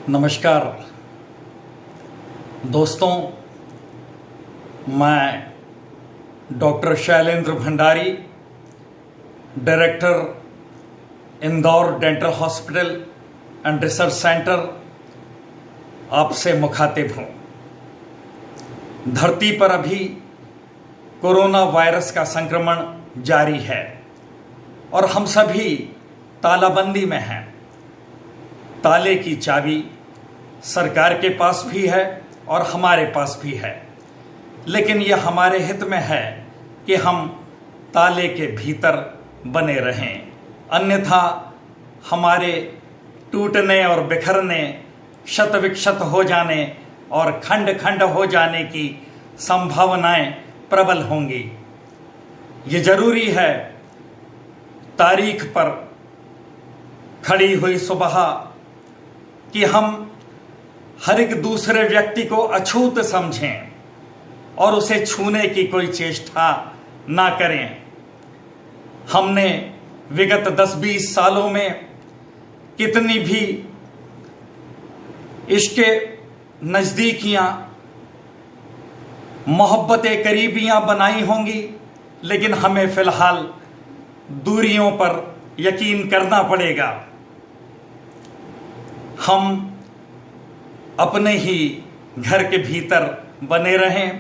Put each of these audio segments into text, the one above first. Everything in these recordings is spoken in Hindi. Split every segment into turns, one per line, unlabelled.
नमस्कार दोस्तों, मैं doctor Shailendra Bhandari, director Indore dental hospital and research centre आपसे मुखातिब हूँ। धरती पर अभी कोरोना वायरस का संक्रमण जारी है और हम सभी तालाबंदी में हैं। ताले की चाबी सरकार के पास भी है और हमारे पास भी है, लेकिन यह हमारे हित में है कि हम ताले के भीतर बने रहें, अन्यथा हमारे टूटने और बिखरने, क्षत विक्षत हो जाने और खंड खंड हो जाने की संभावनाएं प्रबल होंगी। ये जरूरी है तारीख पर खड़ी हुई सुबह कि हम हर एक दूसरे व्यक्ति को अछूत समझें और उसे छूने की कोई चेष्टा ना करें। हमने विगत 10-20 सालों में कितनी भी इश्क़े नज़दीकियां, मोहब्बतें, करीबियां बनाई होंगी, लेकिन हमें फिलहाल दूरियों पर यकीन करना पड़ेगा। हम अपने ही घर के भीतर बने रहें,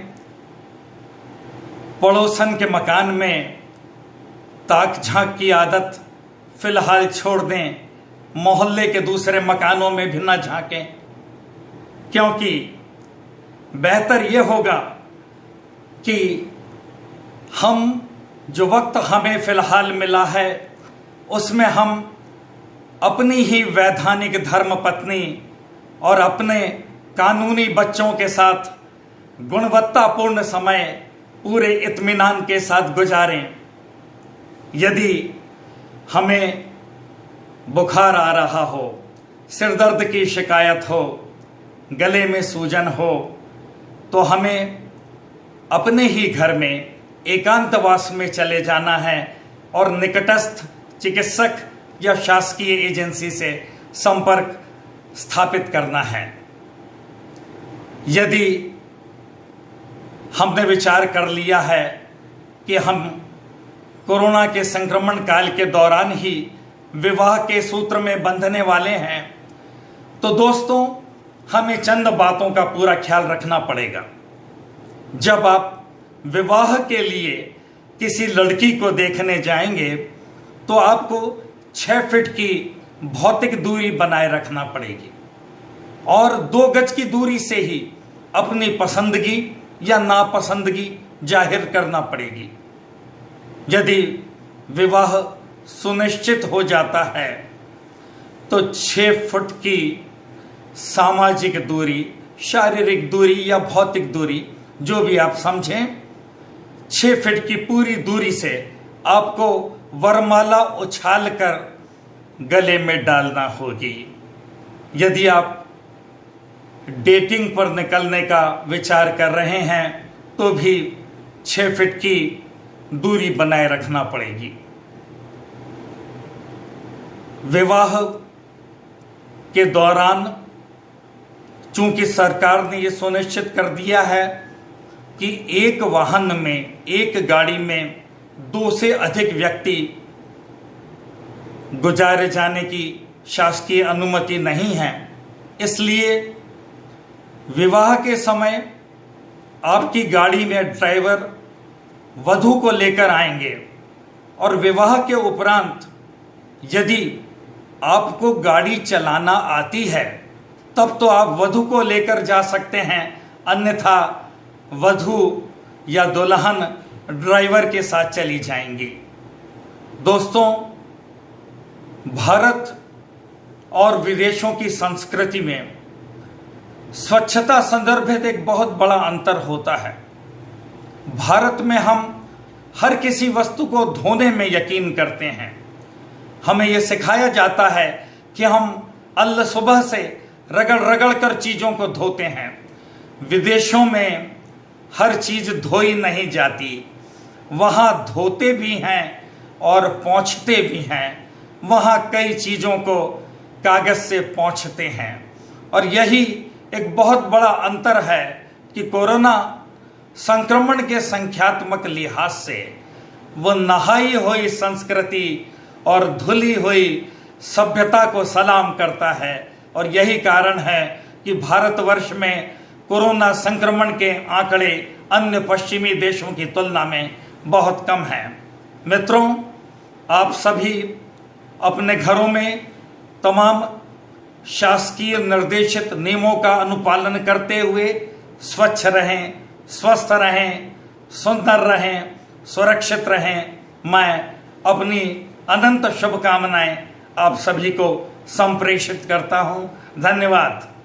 पड़ोसन के मकान में ताक झांक की आदत फिलहाल छोड़ दें, मोहल्ले के दूसरे मकानों में भी ना झांकें, क्योंकि बेहतर यह होगा कि हम जो वक्त हमें फिलहाल मिला है उसमें हम अपनी ही वैधानिक धर्म पत्नी और अपने कानूनी बच्चों के साथ गुणवत्तापूर्ण समय पूरे इत्मीनान के साथ गुजारें। यदि हमें बुखार आ रहा हो, सिर दर्द की शिकायत हो, गले में सूजन हो, तो हमें अपने ही घर में एकांतवास में चले जाना है और निकटस्थ चिकित्सक या शासकीय एजेंसी से संपर्क स्थापित करना है। यदि हमने विचार कर लिया है कि हम कोरोना के संक्रमण काल के दौरान ही विवाह के सूत्र में बंधने वाले हैं, तो दोस्तों हमें चंद बातों का पूरा ख्याल रखना पड़ेगा। जब आप विवाह के लिए किसी लड़की को देखने जाएंगे तो आपको 6 फीट की भौतिक दूरी बनाए रखना पड़ेगी और 2 गज की दूरी से ही अपनी पसंदगी या नापसंदगी जाहिर करना पड़ेगी। यदि विवाह सुनिश्चित हो जाता है तो 6 फुट की सामाजिक दूरी, शारीरिक दूरी या भौतिक दूरी, जो भी आप समझें, 6 फीट की पूरी दूरी से आपको वरमाला उछाल कर गले में डालना होगी। यदि आप डेटिंग पर निकलने का विचार कर रहे हैं तो भी 6 फीट की दूरी बनाए रखना पड़ेगी। विवाह के दौरान चूंकि सरकार ने यह सुनिश्चित कर दिया है कि एक वाहन में, एक गाड़ी में 2 से अधिक व्यक्ति गुजारे जाने की शासकीय अनुमति नहीं है, इसलिए विवाह के समय आपकी गाड़ी में ड्राइवर वधू को लेकर आएंगे और विवाह के उपरांत यदि आपको गाड़ी चलाना आती है तब तो आप वधू को लेकर जा सकते हैं, अन्यथा वधू या दुल्हन ड्राइवर के साथ चली जाएंगी। दोस्तों, भारत और विदेशों की संस्कृति में स्वच्छता संदर्भित एक बहुत बड़ा अंतर होता है। भारत में हम हर किसी वस्तु को धोने में यकीन करते हैं। हमें यह सिखाया जाता है कि हम अल्ल सुबह से रगड़ रगड़ कर चीज़ों को धोते हैं। विदेशों में हर चीज़ धोई नहीं जाती, वहाँ धोते भी हैं और पोंछते भी हैं। वहाँ कई चीज़ों को कागज़ से पोंछते हैं और यही एक बहुत बड़ा अंतर है कि कोरोना संक्रमण के संख्यात्मक लिहाज से वो नहाई हुई संस्कृति और धुली हुई सभ्यता को सलाम करता है। और यही कारण है कि भारतवर्ष में कोरोना संक्रमण के आंकड़े अन्य पश्चिमी देशों की तुलना में बहुत कम हैं। मित्रों, आप सभी अपने घरों में तमाम शासकीय निर्देशित नियमों का अनुपालन करते हुए स्वच्छ रहें, स्वस्थ रहें, सुंदर रहें, सुरक्षित रहें। मैं अपनी अनंत शुभकामनाएं आप सभी को संप्रेषित करता हूं। धन्यवाद।